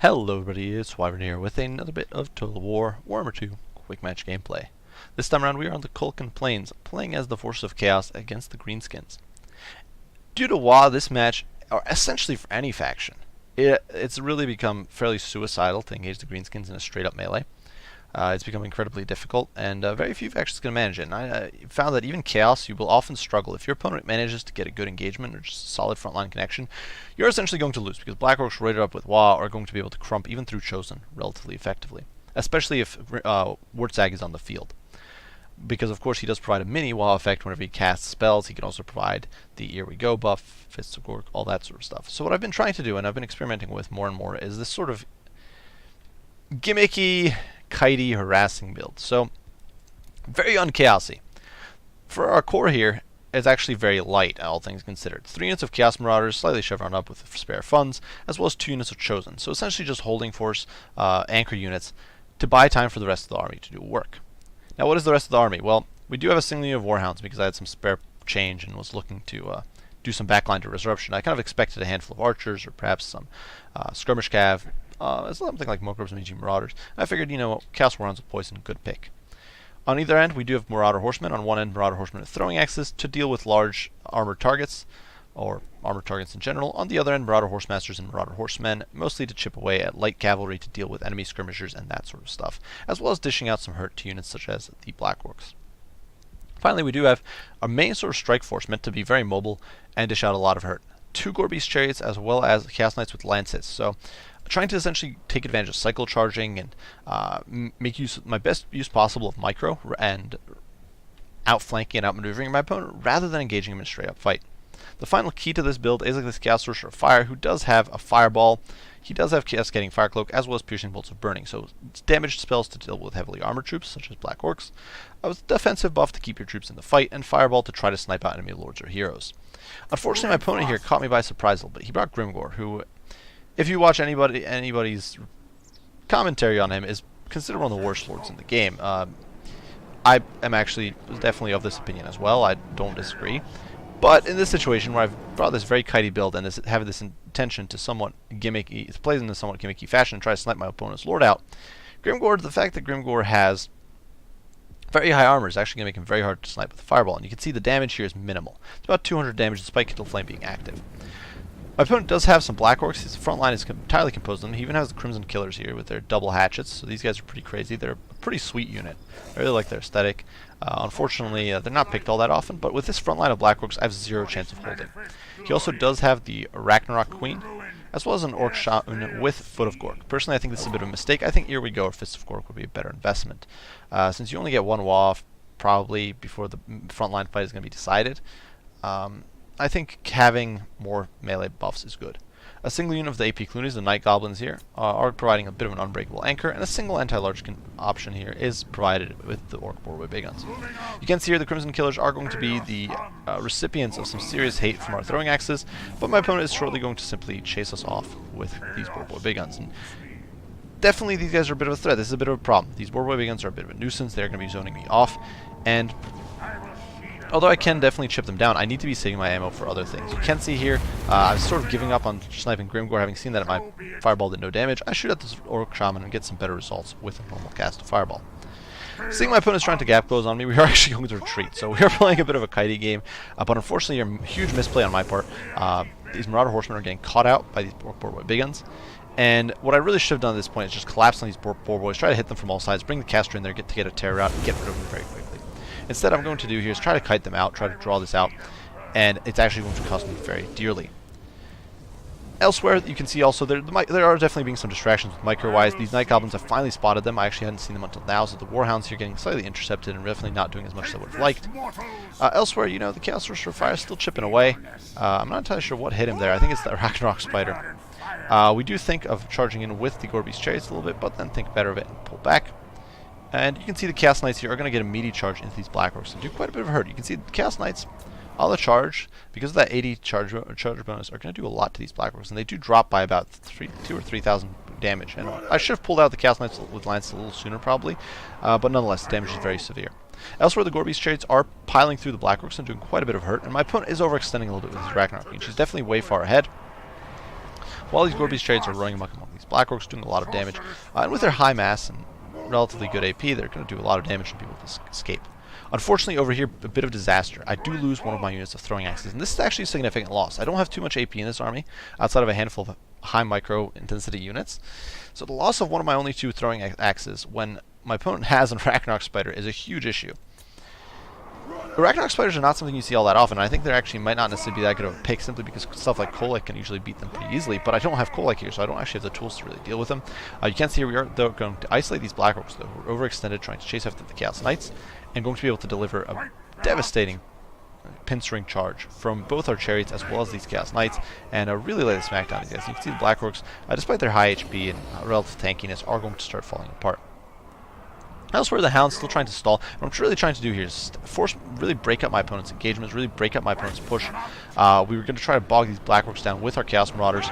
Hello everybody, it's Wyvern here with another bit of Total War Warhammer 2 Quick Match gameplay. This time around we are on the Kulkan Plains, playing as the Forces of Chaos against the Greenskins. Due to WoW, this match, or essentially for any faction, it's really become fairly suicidal to engage the Greenskins in a straight up melee. It's become incredibly difficult, and very few factions can manage it. And I found that even Chaos, you will often struggle. If your opponent manages to get a good engagement or just a solid frontline connection, you're essentially going to lose, because Black Orcs rated up with WoW are going to be able to crump even through Chosen relatively effectively, especially if Wurtzag is on the field. Because of course he does provide a mini WoW effect whenever he casts spells. He can also provide the Here We Go buff, Fists of Gork, all that sort of stuff. So what I've been trying to do, and I've been experimenting with more and more, is this sort of gimmicky, kitey, harassing build. So, very unchaosy. For our core here, it's actually very light, all things considered. 3 units of Chaos Marauders, slightly chevron up with spare funds, as well as 2 units of Chosen. So essentially just holding force, anchor units, to buy time for the rest of the army to do work. Now what is the rest of the army? Well, we do have a single unit of Warhounds because I had some spare change and was looking to do some backline to Resurrection. I kind of expected a handful of Archers, or perhaps some Skirmish Cav, something like Mokros and Meiji Marauders. I figured, you know, Chaos Warhounds with Poison, good pick. On either end, we do have Marauder Horsemen. On one end, Marauder Horsemen with throwing axes to deal with large armored targets, or armored targets in general. On the other end, Marauder Horsemasters and Marauder Horsemen, mostly to chip away at light cavalry to deal with enemy skirmishers and that sort of stuff, as well as dishing out some hurt to units such as the Black Orcs. Finally, we do have our main sort of strike force meant to be very mobile and dish out a lot of hurt. 2 Gore-Beast Chariots as well as Chaos Knights with Lances. So, trying to essentially take advantage of cycle charging and make my best use possible of micro and outflanking and outmaneuvering my opponent rather than engaging him in a straight up fight. The final key to this build is like this Chaos Sorcerer of Fire, who does have a Fireball. He does have Cascading Fire Cloak as well as Piercing Bolts of Burning, so it's damaged spells to deal with heavily armored troops such as Black Orcs. With defensive buff to keep your troops in the fight, and Fireball to try to snipe out enemy lords or heroes. Unfortunately, my opponent here caught me by surprise a little bit. He brought Grimgor, who, if you watch anybody's commentary on him, is considered one of the worst lords in the game. I am actually definitely of this opinion as well. I don't disagree. But in this situation where I've brought this very kitey build and have this intention to somewhat gimmicky, it plays in a somewhat gimmicky fashion and try to snipe my opponent's lord out, Grimgor, the fact that Grimgor has very high armor is actually going to make him very hard to snipe with a fireball, and you can see the damage here is minimal. It's about 200 damage despite Kindle Flame being active. My opponent does have some Black Orcs. His front line is entirely composed of them. He even has the Crimson Killers here with their double hatchets, so these guys are pretty crazy. They're a pretty sweet unit. I really like their aesthetic. Unfortunately, they're not picked all that often, but with this front line of Black Orcs, I have 0 chance of holding. He also does have the Ragnarok Queen, as well as an Orc Shaman with Foot of Gork. Personally, I think this is a bit of a mistake. I think Here We Go or Fist of Gork would be a better investment. Since you only get 1 WoW probably before the frontline fight is going to be decided, I think having more melee buffs is good. A single unit of the AP Cloonies, the Night Goblins here, are providing a bit of an unbreakable anchor, and a single anti-large option here is provided with the Orc Boardway Big Guns. You can see here the Crimson Killers are going to be the recipients of some serious hate from our throwing axes, but my opponent is shortly going to simply chase us off with these Boardway Big Guns. And definitely these guys are a bit of a threat. This is a bit of a problem. These Boardway Big Guns are a bit of a nuisance. They're going to be zoning me off, and although I can definitely chip them down, I need to be saving my ammo for other things. You can see here, I'm sort of giving up on sniping Grimgor, having seen that my Fireball did no damage. I shoot at this Orc Shaman and get some better results with a normal cast of Fireball. Seeing my opponent's trying to gap close on me, we are actually going to retreat. So we are playing a bit of a kitey game, but unfortunately a huge misplay on my part. These Marauder Horsemen are getting caught out by these Boardboy Big Guns. And what I really should have done at this point is just collapse on these Boardboys, try to hit them from all sides, bring the caster in there, get a terror out, and get rid of them very quickly. Instead, I'm going to do here is try to kite them out, try to draw this out, and it's actually going to cost me very dearly. Elsewhere, you can see also there are definitely being some distractions with micro-wise. These Night Goblins, I've finally spotted them. I actually hadn't seen them until now, so the Warhounds here getting slightly intercepted and definitely not doing as much as I would have liked. Elsewhere, you know, the Chaos Sorcerer of Fire is still chipping away. I'm not entirely sure what hit him there. I think it's the Ragnarok Spider. We do think of charging in with the Gore-Beast Chariots a little bit, but then think better of it and pull back. And you can see the Chaos Knights here are going to get a meaty charge into these Black Orcs and do quite a bit of hurt. You can see the Chaos Knights, on the charge, because of that 80 charge bonus, are going to do a lot to these Black Orcs, and they do drop by about 2,000 or 3,000 damage. And I should have pulled out the Chaos Knights with Lance a little sooner, probably, but nonetheless, the damage is very severe. Elsewhere, the Gore-Beast Chariots are piling through the Black Orcs and doing quite a bit of hurt, and my opponent is overextending a little bit with his Ragnarok Queen. She's definitely way far ahead. while these Gorby's trades are running amok among these Black Orcs, doing a lot of damage. And with their high mass and relatively good AP, they're going to do a lot of damage and be able to escape. Unfortunately, over here, a bit of disaster. I do lose one of my units of throwing axes, and this is actually a significant loss. I don't have too much AP in this army, outside of a handful of high micro intensity units. So the loss of one of my only 2 throwing axes when my opponent has a Ragnarok Spider is a huge issue. The Ragnarok Spiders are not something you see all that often. I think they actually might not necessarily be that good of a pick simply because stuff like Kolek can usually beat them pretty easily, but I don't have Kolek here, so I don't actually have the tools to really deal with them. You can see here we are though going to isolate these Black Orcs, though, who are overextended, trying to chase after the Chaos Knights, and going to be able to deliver a devastating pincering charge from both our chariots as well as these Chaos Knights, and really lay the smackdown. As you can see, the Black Orcs, despite their high HP and relative tankiness, are going to start falling apart. Elsewhere, the Hound's still trying to stall. What I'm really trying to do here is really break up my opponent's engagements, really break up my opponent's push. We were going to try to bog these Black Orcs down with our Chaos Marauders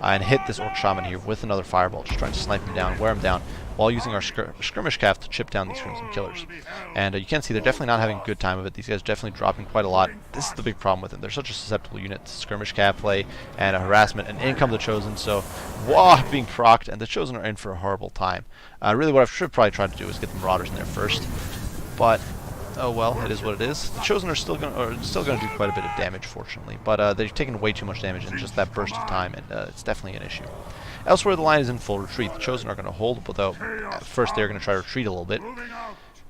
and hit this Orc Shaman here with another Fireball, just trying to snipe him down, wear him down, while using our Skirmish Calf to chip down these Crimson Killers. And you can see they're definitely not having a good time of it. These guys are definitely dropping quite a lot. This is the big problem with them. They're such a susceptible unit to Skirmish Calf play and a harassment, and in come the Chosen, so being procced, and the Chosen are in for a horrible time. Really what I should probably try to do is get the Marauders in there first, but oh well, it is what it is. The Chosen are still going to do quite a bit of damage, fortunately, but they've taken way too much damage in just that burst of time, and it's definitely an issue. Elsewhere, the line is in full retreat. The Chosen are going to hold, but though at first they're going to try to retreat a little bit.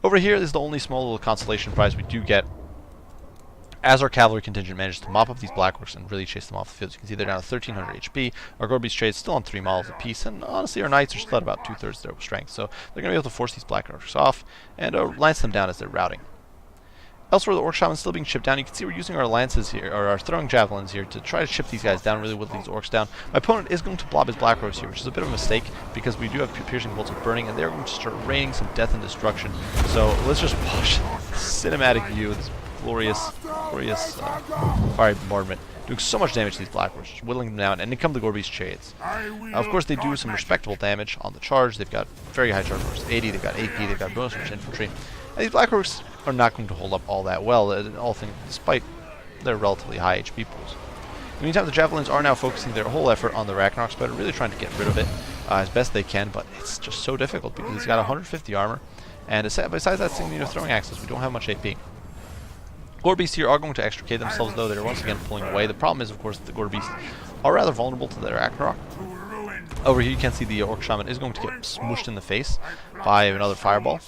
Over here is the only small little consolation prize we do get, as our cavalry contingent manages to mop up these Black Orcs and really chase them off the field. You can see they're down to 1300 HP. Our Gorby's trade still on 3 models apiece, and honestly our Knights are still at about 2/3 their strength, so they're going to be able to force these Black Orcs off and lance them down as they're routing. Elsewhere, the Orc Shaman's still being chipped down. You can see we're using our lances here, or our throwing javelins here, to try to chip these guys down, really whittle these orcs down. My opponent is going to blob his Black Orcs here, which is a bit of a mistake, because we do have piercing bolts of burning, and they're going to start raining some death and destruction. So let's just watch cinematic view of this glorious fiery bombardment, doing so much damage to these Black Orcs, just whittling them down, and in come the Gorby's Chariots. Of course, they do some respectable damage on the charge. They've got very high charge force, 80, they've got AP, they've got bonus from infantry. And these Black Orcs are not going to hold up all that well, despite their relatively high HP pools. In the meantime, the Javelins are now focusing their whole effort on the Ragnarok Spider, really trying to get rid of it as best they can, but it's just so difficult because he's got 150 armor, and besides that single unit of throwing axes, we don't have much AP. Gore-beasts here are going to extricate themselves, though. They're once again pulling away. The problem is, of course, that the Gore-beasts are rather vulnerable to their Ragnarok. Over here you can see the Orc Shaman is going to get smooshed in the face by another Fireball.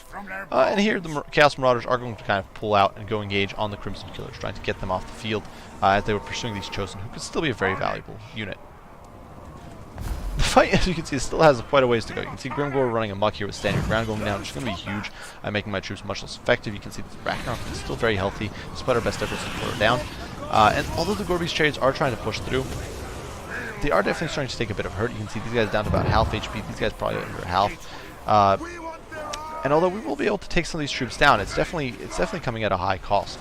And here the Chaos Marauders are going to kind of pull out and go engage on the Crimson Killers, trying to get them off the field as they were pursuing these Chosen, who could still be a very valuable unit. The fight, as you can see, still has quite a ways to go. You can see Grimgore running amok here with standing ground going down, which is going to be huge, making my troops much less effective. You can see that Ragnarok is still very healthy, despite our best efforts to put her down. And although the Gore-beast chariots are trying to push through, they are definitely starting to take a bit of hurt. You can see these guys down to about half HP. These guys probably under half. And although we will be able to take some of these troops down, it's definitely coming at a high cost.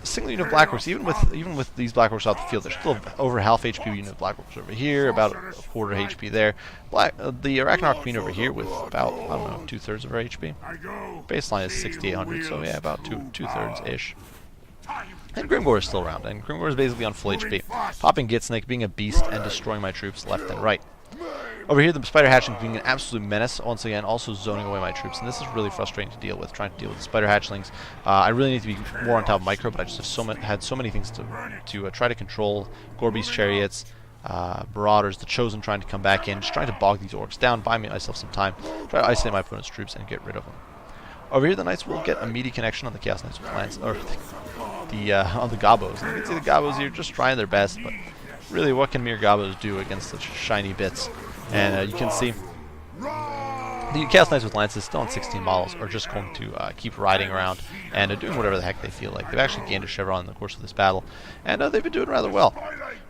Single unit of Black Orcs, even with these Black Orcs out the field, there's still over half HP unit of Black Orcs over here, about a quarter HP there. The Ragnarok Queen over here with about, I don't know, 2/3 of her HP. Baseline is 6,800, so yeah, about 2/3 ish. And Grimgore is still around, and Grimgore is basically on full HP, popping Gitsnake, being a beast, and destroying my troops left and right. Over here, the Spider Hatchlings being an absolute menace, once again, also zoning away my troops, and this is really frustrating to deal with, trying to deal with the Spider Hatchlings. I really need to be more on top of micro, but I just have had so many things to try to control. Gore-beast chariots, Marauders, the Chosen trying to come back in, just trying to bog these orcs down, buy myself some time, try to isolate my opponent's troops and get rid of them. Over here, the Knights will get a meaty connection on the Chaos Knights with Lance, or on the Gobos. And you can see the Gobos here just trying their best, but really, what can mere Gobos do against such shiny bits? And you can see the Chaos Knights with Lances, still on 16 models, are just going to keep riding around and doing whatever the heck they feel like. They've actually gained a chevron in the course of this battle, and they've been doing rather well.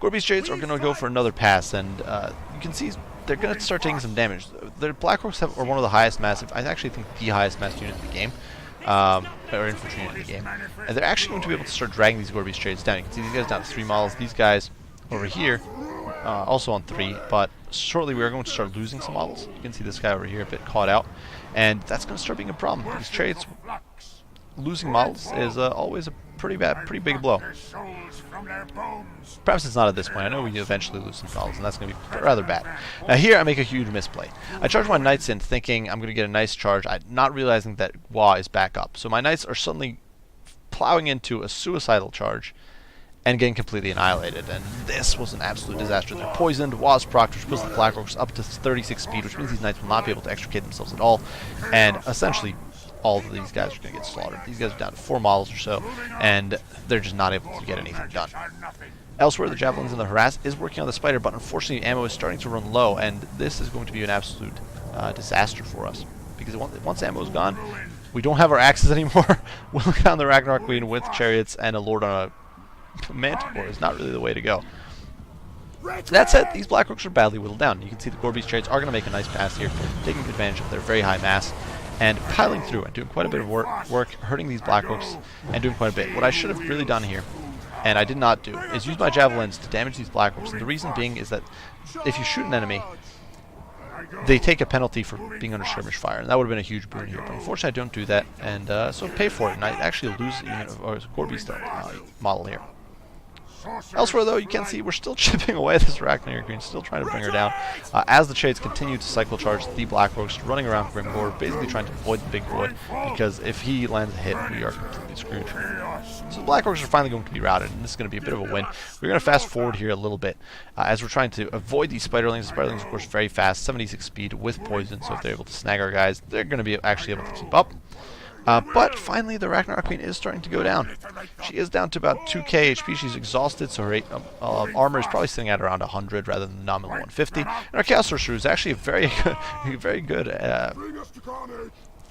Gore-beast Chariots are going to go for another pass, and you can see they're going to start taking some damage. The Black Orcs are one of the highest massive, I actually think the highest mass unit in the game, or infantry unit in the game, and they're actually going to be able to start dragging these Gore-beast Chariots down. You can see these guys down to 3 models, these guys over here also on 3, but shortly we are going to start losing some models. You can see this guy over here a bit caught out, and that's going to start being a problem. These chariots losing models is always pretty bad, pretty big blow. Perhaps it's not at this point. I know we eventually lose some follows, and that's going to be rather bad. Now here I make a huge misplay. I charge my knights in thinking I'm going to get a nice charge, not realizing that Wa is back up. So my knights are suddenly plowing into a suicidal charge and getting completely annihilated. And this was an absolute disaster. They're poisoned. Wa's proc, which puts the Black Orcs up to 36 speed, which means these knights will not be able to extricate themselves at all. And essentially, all of these guys are going to get slaughtered. These guys are down to 4 models or so, and they're just not able to get anything done. Elsewhere, the Javelins and the Harass is working on the Spider, but unfortunately ammo is starting to run low, and this is going to be an absolute disaster for us. Because once ammo is gone, we don't have our axes anymore. Whittling down the Ragnarok Queen with chariots and a Lord on a Manticore is not really the way to go. That said, these Black Orcs are badly whittled down. You can see the Gore Beast chariots are going to make a nice pass here, taking advantage of their very high mass, and piling through and doing quite a bit of work, hurting these Black Orcs, and doing quite a bit. What I should have really done here, and I did not do, is use my Javelins to damage these Black Orcs. And the reason being is that if you shoot an enemy, they take a penalty for being under skirmish fire, and that would have been a huge boon here. But unfortunately, I don't do that, and so pay for it, and I actually lose a unit of a Gore Beast model here. Elsewhere, though, you can see we're still chipping away at this Ragnarok Queen, still trying to bring her down. As the Shades continue to cycle charge the Black Orcs, running around Grimgore, basically trying to avoid the big boy, because if he lands a hit, we are completely screwed. So the Black Orcs are finally going to be routed, and this is going to be a bit of a win. We're going to fast forward here a little bit, as we're trying to avoid these Spiderlings. The Spiderlings, of course, very fast, 76 speed with poison, so if they're able to snag our guys, they're going to be actually able to keep up. But finally, the Ragnarok Queen is starting to go down. She is down to about 2k HP. She's exhausted, so her armor is probably sitting at around 100 rather than the nominal 150. And our Chaos Sorcerer is actually very good,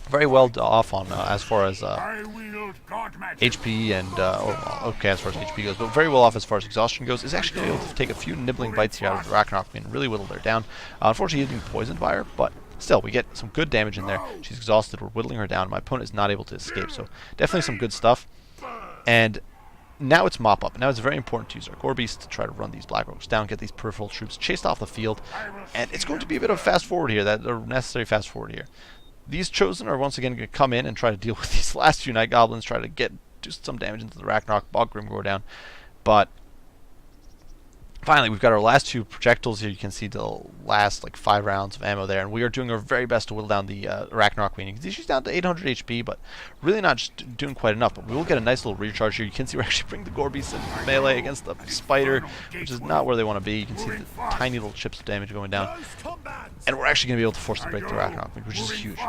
very well off on as far as HP and okay, as far as HP goes, but very well off as far as exhaustion goes. Is actually going to be able to take a few nibbling bites here out of the Ragnarok Queen and really whittle her down. Unfortunately, he's being poisoned by her, but still, we get some good damage in there. She's exhausted. We're whittling her down. My opponent is not able to escape, so definitely some good stuff. And now it's mop up. Now it's very important to use our Gore Beast to try to run these Black Orcs down, get these peripheral troops chased off the field. And it's going to be a bit of a fast forward here, that a necessary fast forward here. These Chosen are once again going to come in and try to deal with these last few Night Goblins, try to do some damage into the Ragnarok, bog Grimgore down. But finally, we've got our last 2 projectiles here. You can see the last 5 rounds of ammo there, and we are doing our very best to whittle down the Ragnarok Queen. You can see she's down to 800 HP, but really not just doing quite enough. But we will get a nice little recharge here. You can see we're actually bringing the Gore Beast in melee against the Spider, which is not where they want to be. You can see the tiny little chips of damage going down, and we're actually going to be able to force the break the Ragnarok Queen, which is huge.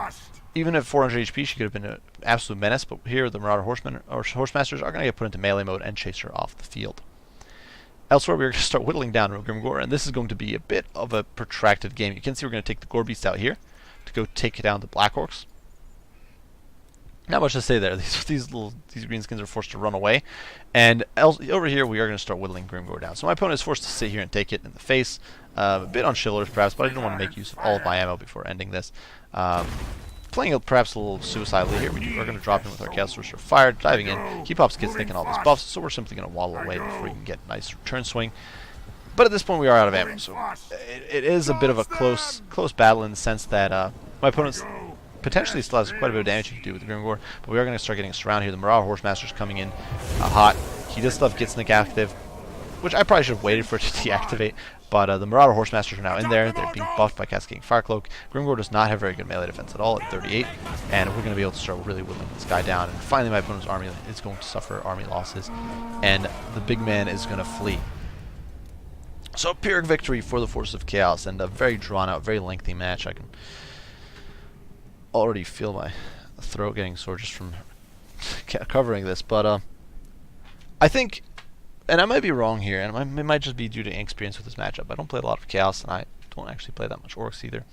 Even at 400 HP, she could have been an absolute menace, but here the Marauder Horsemen or Horsemasters are going to get put into melee mode and chase her off the field. Elsewhere, we're going to start whittling down Grimgore, and this is going to be a bit of a protracted game. You can see we're going to take the Gore Beast out here to go take down the Black Orcs. Not much to say there. These Greenskins are forced to run away, and over here we are going to start whittling Grimgore down. So my opponent is forced to sit here and take it in the face. A bit on chivalrous perhaps, but I didn't want to make use of all of my ammo before ending this. Playing perhaps a little suicidally here, we are going to drop in with our Chaos Sorcerer Fire, diving in. He pops kids thinking all these buffs, so we're simply going to waddle away before we can get a nice return swing. But at this point, we are out of ammo, so it is a bit of a close battle in the sense that my opponent potentially still has quite a bit of damage he can do with the Grimgore, but we are going to start getting surrounded here. The Marauder Horsemaster's coming in hot. He does still have Gitsnick active, which I probably should have waited for it to deactivate. But the Marauder Horsemasters are now in there. They're being buffed by Cascading Firecloak. Grimgore does not have very good melee defense at all at 38, and we're going to be able to start really whittling this guy down. And finally, my opponent's army is going to suffer army losses, and the big man is going to flee. So, Pyrrhic victory for the Forces of Chaos, and a very drawn-out, very lengthy match. I can already feel my throat getting sore just from covering this, but I think. And I might be wrong here, and it might just be due to inexperience with this matchup. I don't play a lot of Chaos, and I don't actually play that much Orcs either.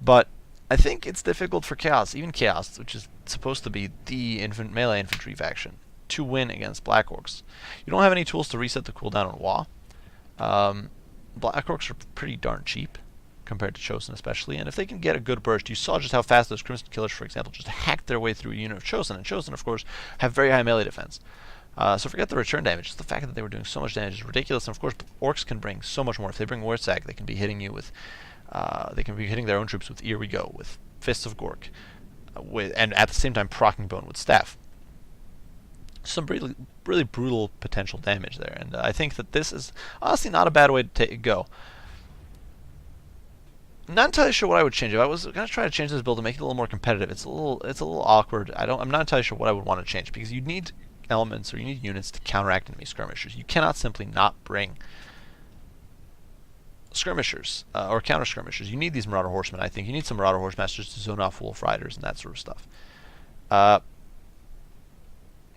But I think it's difficult for Chaos, even Chaos, which is supposed to be the melee infantry faction, to win against Black Orcs. You don't have any tools to reset the cooldown on Wa. Black Orcs are pretty darn cheap, compared to Chosen especially, and if they can get a good burst, you saw just how fast those Crimson Killers, for example, just hacked their way through a unit of Chosen, and Chosen, of course, have very high melee defense. So forget the return damage. Just the fact that they were doing so much damage is ridiculous. And of course, Orcs can bring so much more. If they bring Warsag, they can be hitting you with, they can be hitting their own troops with Here We Go, with Fists of Gork, and at the same time proccing Bone with Staff. some really brutal potential damage there, and I think that this is honestly not a bad way to go. Not entirely sure what I would change. If I was gonna try to change this build to make it a little more competitive, it's a little awkward. I'm not entirely sure what I would want to change, because you need elements or you need units to counteract enemy skirmishers. You cannot simply not bring skirmishers or counter skirmishers. You need these Marauder Horsemen. I think you need some Marauder Horsemasters to zone off Wolf Riders and that sort of stuff.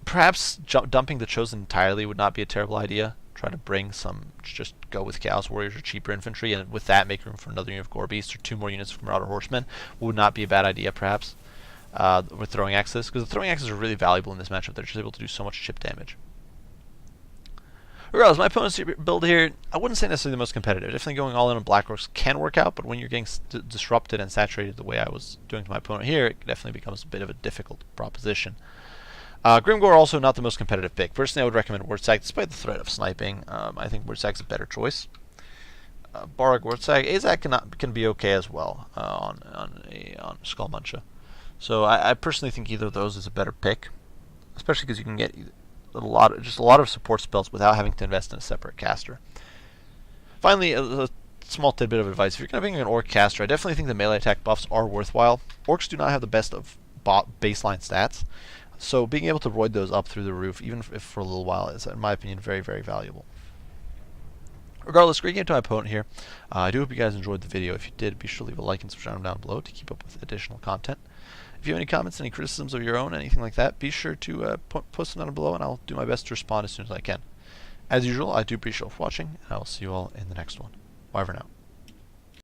Perhaps dumping the Chosen entirely would not be a terrible idea. Try to bring some, just go with Chaos Warriors or cheaper infantry, and with that make room for another unit of Gore Beasts or 2 more units of Marauder Horsemen. Would not be a bad idea, perhaps, with Throwing Axes, because the Throwing Axes are really valuable in this matchup. They're just able to do so much chip damage. Regardless, my opponent's build here, I wouldn't say necessarily the most competitive. Definitely going all in on Black Orcs can work out, but when you're getting disrupted and saturated the way I was doing to my opponent here, it definitely becomes a bit of a difficult proposition. Grimgore also not the most competitive pick. Personally, I would recommend Wurtzag, despite the threat of sniping. I think Wurtzag's a better choice. Barag, Wurtzag, Azak can be okay as well on Skullmuncher. So I personally think either of those is a better pick, especially because you can get a lot of support spells without having to invest in a separate caster. Finally, a small tidbit of advice: if you're going to bring an Orc caster, I definitely think the melee attack buffs are worthwhile. Orcs do not have the best of baseline stats, so being able to roid those up through the roof, even if for a little while, is, in my opinion, very, very valuable. Regardless, great game to my opponent here. I do hope you guys enjoyed the video. If you did, be sure to leave a like and subscribe down below to keep up with additional content. If you have any comments, any criticisms of your own, anything like that, be sure to post them down below, and I'll do my best to respond as soon as I can. As usual, I do appreciate you watching, and I will see you all in the next one. Bye for now.